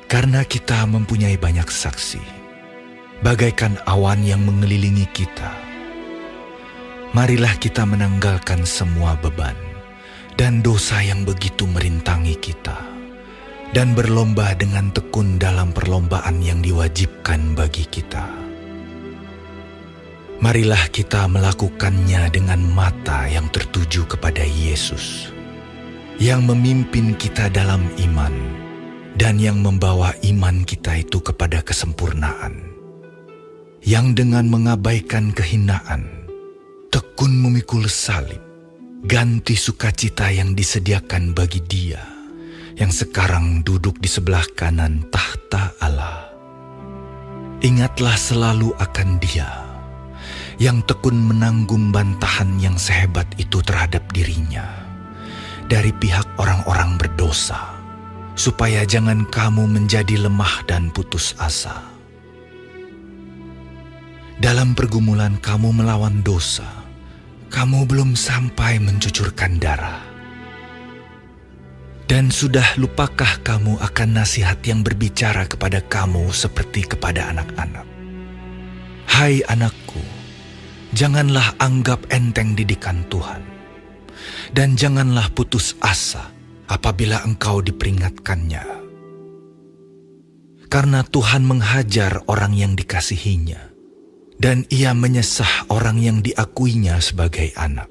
Karena kita mempunyai banyak saksi, bagaikan awan yang mengelilingi kita, marilah kita menanggalkan semua beban dan dosa yang begitu merintangi kita, dan berlomba dengan tekun dalam perlombaan yang diwajibkan bagi kita. Marilah kita melakukannya dengan mata yang tertuju kepada Yesus, yang memimpin kita dalam iman, dan yang membawa iman kita itu kepada kesempurnaan, yang dengan mengabaikan kehinaan, tekun memikul salib, ganti sukacita yang disediakan bagi Dia, yang sekarang duduk di sebelah kanan tahta Allah. Ingatlah selalu akan Dia, yang tekun menanggung bantahan yang sehebat itu terhadap dirinya, dari pihak orang-orang berdosa, supaya jangan kamu menjadi lemah dan putus asa. Dalam pergumulan kamu melawan dosa, kamu belum sampai mencucurkan darah. Dan sudah lupakah kamu akan nasihat yang berbicara kepada kamu seperti kepada anak-anak? Hai anakku, janganlah anggap enteng didikan Tuhan, dan janganlah putus asa apabila engkau diperingatkannya. Karena Tuhan menghajar orang yang dikasihinya, dan Ia menyesah orang yang diakuinya sebagai anak.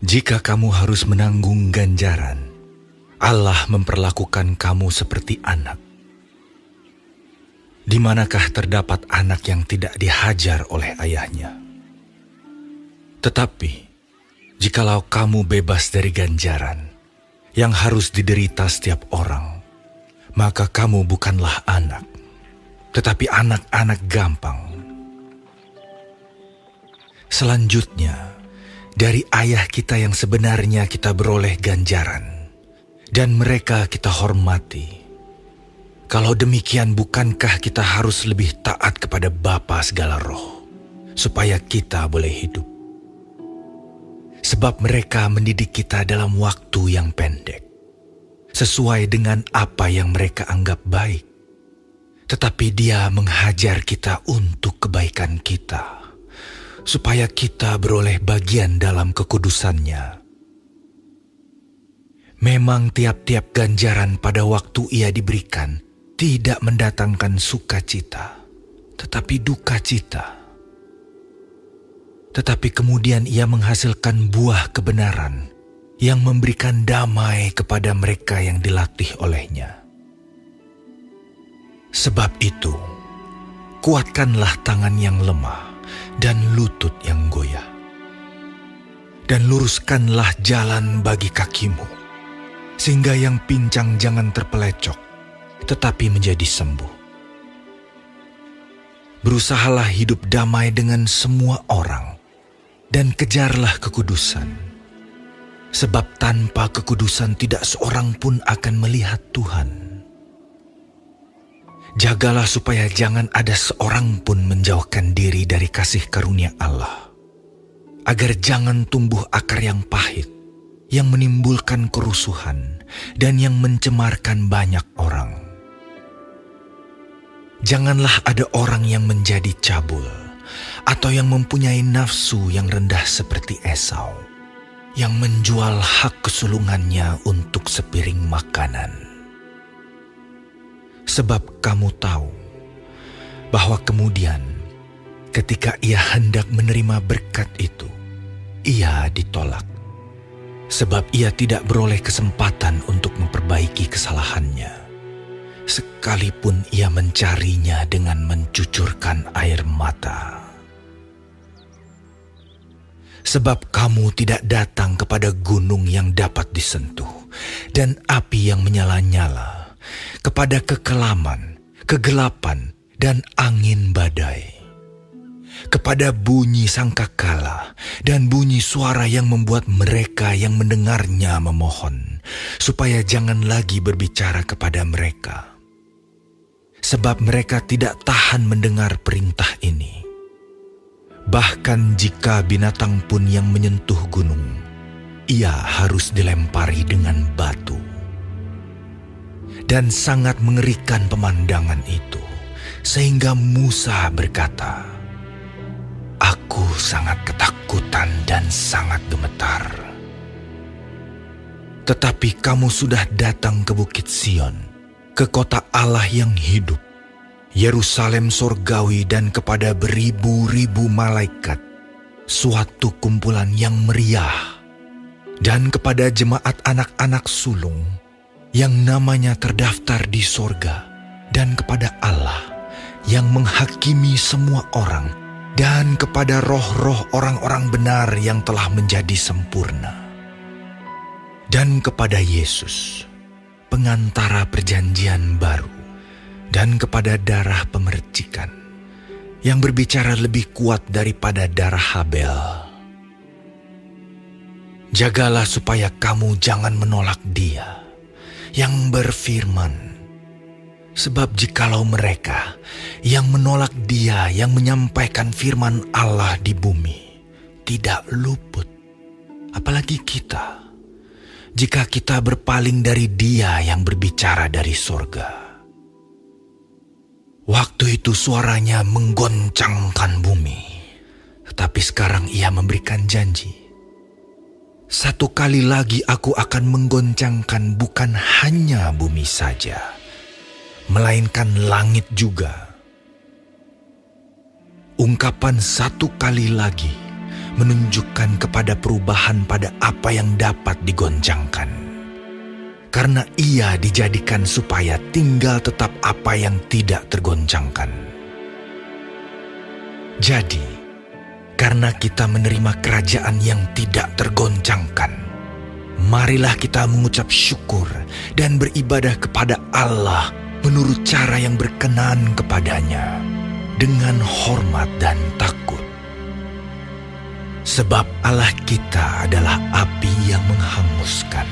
Jika kamu harus menanggung ganjaran, Allah memperlakukan kamu seperti anak. Di manakah terdapat anak yang tidak dihajar oleh ayahnya? Tetapi jikalau kamu bebas dari ganjaran yang harus diderita setiap orang, maka kamu bukanlah anak, tetapi anak-anak gampang. Selanjutnya, dari ayah kita yang sebenarnya kita beroleh ganjaran, dan mereka kita hormati. Kalau demikian, bukankah kita harus lebih taat kepada Bapa segala roh, supaya kita boleh hidup? Sebab mereka mendidik kita dalam waktu yang pendek, sesuai dengan apa yang mereka anggap baik. Tetapi Dia menghajar kita untuk kebaikan kita, supaya kita beroleh bagian dalam kekudusannya. Memang tiap-tiap ganjaran pada waktu ia diberikan tidak mendatangkan sukacita, tetapi duka cita. Tetapi kemudian ia menghasilkan buah kebenaran yang memberikan damai kepada mereka yang dilatih olehnya. Sebab itu, kuatkanlah tangan yang lemah dan lutut yang goyah, dan luruskanlah jalan bagi kakimu, sehingga yang pincang jangan terpelecok, tetapi menjadi sembuh. Berusahalah hidup damai dengan semua orang, dan kejarlah kekudusan, sebab tanpa kekudusan tidak seorang pun akan melihat Tuhan. Jagalah supaya jangan ada seorang pun menjauhkan diri dari kasih karunia Allah, agar jangan tumbuh akar yang pahit, yang menimbulkan kerusuhan, dan yang mencemarkan banyak orang. Janganlah ada orang yang menjadi cabul, atau yang mempunyai nafsu yang rendah seperti Esau, yang menjual hak kesulungannya untuk sepiring makanan. Sebab kamu tahu bahwa kemudian ketika ia hendak menerima berkat itu, ia ditolak, sebab ia tidak beroleh kesempatan untuk memperbaiki kesalahannya, sekalipun ia mencarinya dengan mencucurkan air mata. Sebab kamu tidak datang kepada gunung yang dapat disentuh, dan api yang menyala-nyala, kepada kekelaman, kegelapan, dan angin badai, kepada bunyi sangkakala dan bunyi suara yang membuat mereka yang mendengarnya memohon, supaya jangan lagi berbicara kepada mereka. Sebab mereka tidak tahan mendengar perintah ini. Bahkan jika binatang pun yang menyentuh gunung, ia harus dilempari dengan batu. Dan sangat mengerikan pemandangan itu, sehingga Musa berkata, "Aku sangat ketakutan dan sangat gemetar." Tetapi kamu sudah datang ke Bukit Sion, ke kota Allah yang hidup, Yerusalem sorgawi, dan kepada beribu-ribu malaikat, suatu kumpulan yang meriah, dan kepada jemaat anak-anak sulung yang namanya terdaftar di sorga, dan kepada Allah yang menghakimi semua orang, dan kepada roh-roh orang-orang benar yang telah menjadi sempurna, dan kepada Yesus, pengantara perjanjian baru, dan kepada darah pemercikan, yang berbicara lebih kuat daripada darah Habel. Jagalah supaya kamu jangan menolak Dia yang berfirman, sebab jikalau mereka yang menolak Dia yang menyampaikan firman Allah di bumi tidak luput, apalagi kita, jika kita berpaling dari Dia yang berbicara dari sorga. Waktu itu suaranya menggoncangkan bumi, tetapi sekarang Ia memberikan janji, "Satu kali lagi aku akan menggoncangkan bukan hanya bumi saja, melainkan langit juga." Ungkapan "satu kali lagi" menunjukkan kepada perubahan pada apa yang dapat digoncangkan, karena Ia dijadikan supaya tinggal tetap apa yang tidak tergoncangkan. Jadi, karena kita menerima kerajaan yang tidak tergoncangkan, marilah kita mengucap syukur dan beribadah kepada Allah menurut cara yang berkenan kepadanya, dengan hormat dan takut. Sebab Allah kita adalah api yang menghanguskan,